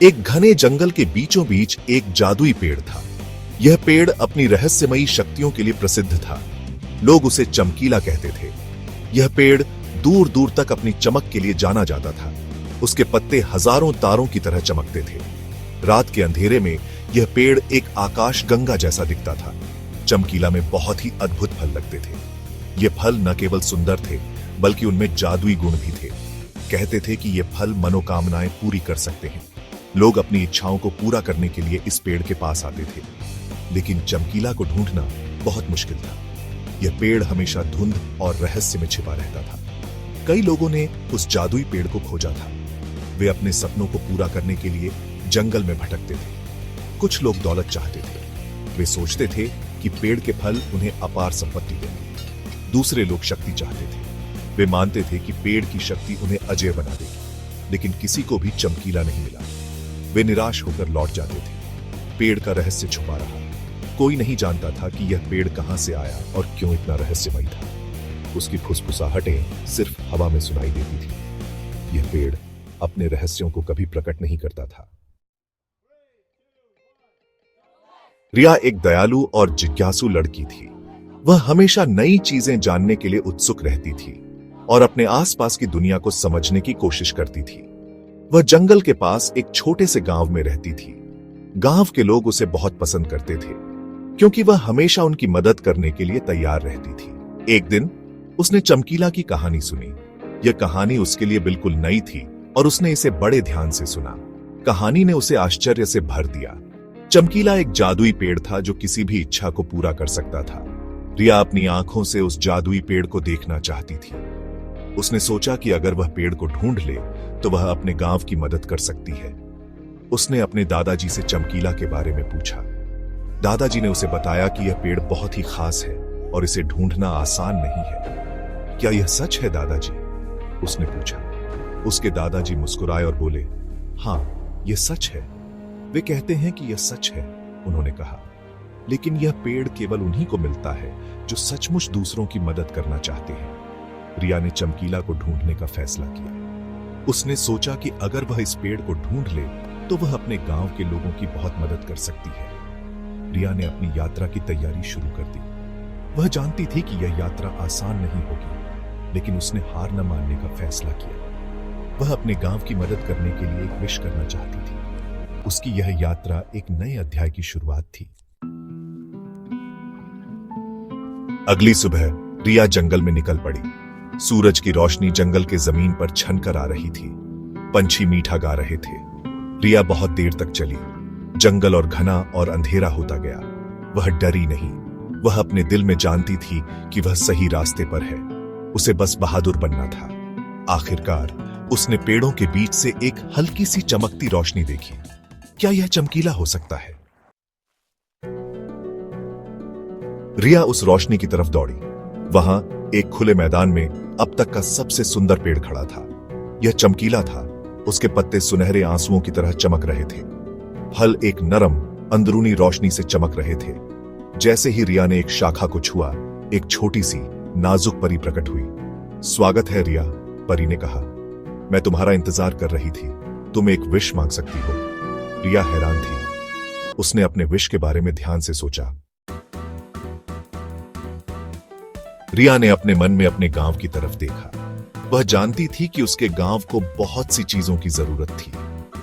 एक घने जंगल के बीचों बीच एक जादुई पेड़ था। यह पेड़ अपनी रहस्यमयी शक्तियों के लिए प्रसिद्ध था। लोग उसे चमकीला कहते थे। यह पेड़ दूर दूर तक अपनी चमक के लिए जाना जाता था। उसके पत्ते हजारों तारों की तरह चमकते थे। रात के अंधेरे में यह पेड़ एक आकाश गंगा जैसा दिखता था। चमकीला में बहुत ही अद्भुत फल लगते थे। ये फल न केवल सुंदर थे, बल्कि उनमें जादुई गुण भी थे। कहते थे कि ये फल मनोकामनाएं पूरी कर सकते हैं। लोग अपनी इच्छाओं को पूरा करने के लिए इस पेड़ के पास आते थे। लेकिन चमकीला को ढूंढना बहुत मुश्किल था। यह पेड़ हमेशा धुंध और रहस्य में छिपा रहता था। कई लोगों ने उस जादुई पेड़ को खोजा था। वे अपने सपनों को पूरा करने के लिए जंगल में भटकते थे। कुछ लोग दौलत चाहते थे। वे सोचते थे कि पेड़ के फल उन्हें अपार संपत्ति देंगे। दूसरे लोग शक्ति चाहते थे। वे मानते थे कि पेड़ की शक्ति उन्हें अजय बना देगी। लेकिन किसी को भी चमकीला नहीं मिला। वे निराश होकर लौट जाते थे। पेड़ का रहस्य छुपा रहा। कोई नहीं जानता था कि यह पेड़ कहां से आया और क्यों इतना रहस्यमयी था। उसकी फुसफुसाहटें सिर्फ हवा में सुनाई देती थी। यह पेड़ अपने रहस्यों को कभी प्रकट नहीं करता था। रिया एक दयालु और जिज्ञासु लड़की थी। वह हमेशा नई चीजें जानने के लिए उत्सुक रहती थी और अपने आसपास की दुनिया को समझने की कोशिश करती थी। वह जंगल के पास एक छोटे से गांव में रहती थी। गांव के लोग उसे बहुत पसंद करते थे, क्योंकि वह हमेशा उनकी मदद करने के लिए तैयार रहती थी। एक दिन उसने चमकीला की कहानी सुनी। यह कहानी उसके लिए बिल्कुल नई थी और उसने इसे बड़े ध्यान से सुना। कहानी ने उसे आश्चर्य से भर दिया। चमकीला एक जादुई पेड़ था जो किसी भी इच्छा को पूरा कर सकता था। रिया अपनी आंखों से उस जादुई पेड़ को देखना चाहती थी। उसने सोचा कि अगर वह पेड़ को ढूंढ ले तो वह अपने गांव की मदद कर सकती है। उसने अपने दादाजी से चमकीला के बारे में पूछा। दादाजी ने उसे बताया कि यह पेड़ बहुत ही खास है और इसे ढूंढना आसान नहीं है। क्या यह सच है दादाजी? उसने पूछा। उसके दादाजी मुस्कुराए और बोले, हाँ, यह सच है। वे कहते हैं कि यह सच है, उन्होंने कहा। लेकिन यह पेड़ केवल उन्हीं को मिलता है जो सचमुच दूसरों की मदद करना चाहते हैं। रिया ने चमकीला को ढूंढने का फैसला किया। उसने सोचा कि अगर वह इस पेड़ को ढूंढ ले तो वह अपने गांव के लोगों की बहुत मदद कर सकती है। रिया ने अपनी यात्रा की तैयारी शुरू कर दी। वह जानती थी कि यह यात्रा आसान नहीं होगी, लेकिन उसने हार न मानने का फैसला किया। वह अपने गांव की मदद करने के लिए एक विश करना चाहती थी। उसकी यह यात्रा एक नए अध्याय की शुरुआत थी। अगली सुबह रिया जंगल में निकल पड़ी। सूरज की रोशनी जंगल के जमीन पर छनकर आ रही थी। पंछी मीठा गा रहे थे। रिया बहुत देर तक चली। जंगल और घना और अंधेरा होता गया। वह डरी नहीं। वह अपने दिल में जानती थी कि वह सही रास्ते पर है। उसे बस बहादुर बनना था। आखिरकार उसने पेड़ों के बीच से एक हल्की सी चमकती रोशनी देखी। क्या यह चमकीला हो सकता है? रिया उस रोशनी की तरफ दौड़ी। वहां एक खुले मैदान में अब तक का सबसे सुंदर पेड़ खड़ा था। यह चमकीला था। उसके पत्ते सुनहरे आंसुओं की तरह चमक रहे थे। फल एक नरम अंदरूनी रोशनी से चमक रहे थे। जैसे ही रिया ने एक शाखा को छुआ, एक छोटी सी नाजुक परी प्रकट हुई। स्वागत है रिया, परी ने कहा। मैं तुम्हारा इंतजार कर रही थी। तुम एक विश मांग सकती हो। रिया हैरान थी। उसने अपने विश के बारे में ध्यान से सोचा। रिया ने अपने मन में अपने गांव की तरफ देखा। वह जानती थी कि उसके गांव को बहुत सी चीजों की जरूरत थी,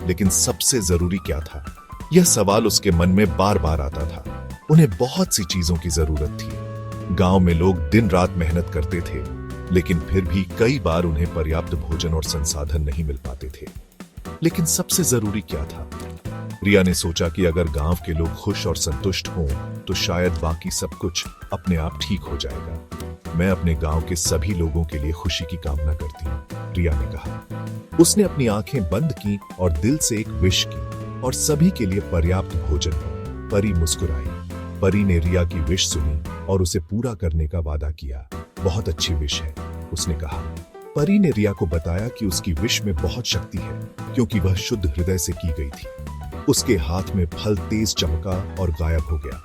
लेकिन सबसे जरूरी क्या था? यह सवाल उसके मन में बार बार आता था। उन्हें बहुत सी चीजों की जरूरत थी। गांव में लोग दिन रात मेहनत करते थे, लेकिन फिर भी कई बार उन्हें पर्याप्त भोजन और संसाधन नहीं मिल पाते थे। लेकिन सबसे जरूरी क्या था? रिया ने सोचा कि अगर गांव के लोग खुश और संतुष्ट हों, तो शायद बाकी सब कुछ अपने आप ठीक हो जाएगा। मैं अपने गांव के सभी लोगों के लिए खुशी की कामना करती हूँ, रिया ने कहा। उसने अपनी आंखें बंद की और दिल से एक विश की, और सभी के लिए पर्याप्त भोजन हो। परी मुस्कुराई। परी ने रिया की विश सुनी और उसे पूरा करने का वादा किया। बहुत अच्छी विश है, उसने कहा। परी ने रिया को बताया कि उसकी विश में बहुत शक्ति है, क्योंकि वह शुद्ध हृदय से की गई थी। उसके हाथ में फल तेज चमका और गायब हो गया।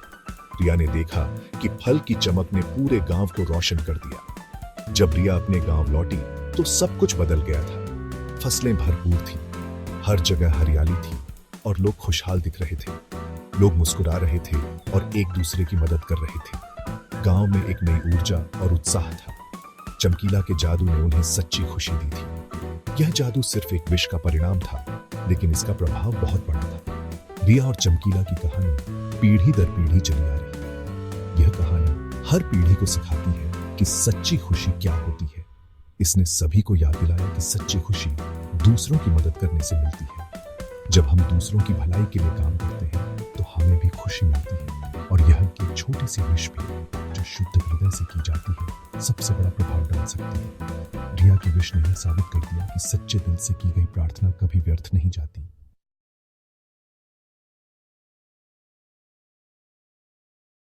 रिया ने देखा कि फल की चमक ने पूरे गांव को रोशन कर दिया। जब रिया अपने गांव लौटी तो सब कुछ बदल गया था। फसलें भरपूर थी, हर जगह हरियाली थी और लोग खुशहाल दिख रहे थे। लोग मुस्कुरा रहे थे और एक दूसरे की मदद कर रहे थे। गांव में एक नई ऊर्जा और उत्साह था। चमकीला के जादू ने उन्हें सच्ची खुशी दी थी। यह जादू सिर्फ एक विश का परिणाम था, लेकिन इसका प्रभाव बहुत बड़ा था। रिया और चमकीला की कहानी पीढ़ी दर पीढ़ी चली आ रही है। यह कहानी हर पीढ़ी को सिखाती है कि सच्ची खुशी क्या होती है। इसने सभी को याद दिलाया कि सच्ची खुशी दूसरों की मदद करने से मिलती है। जब हम दूसरों की भलाई के लिए काम करते हैं तो हमें भी खुशी मिलती है, और यह कि छोटी सी विश भी जो शुद्ध हृदय से की जाती है सबसे बड़ा प्रभाव डाल सकती है। रिया की विश ने यह साबित कर दिया कि सच्चे दिल से की गई प्रार्थना कभी व्यर्थ नहीं जाती।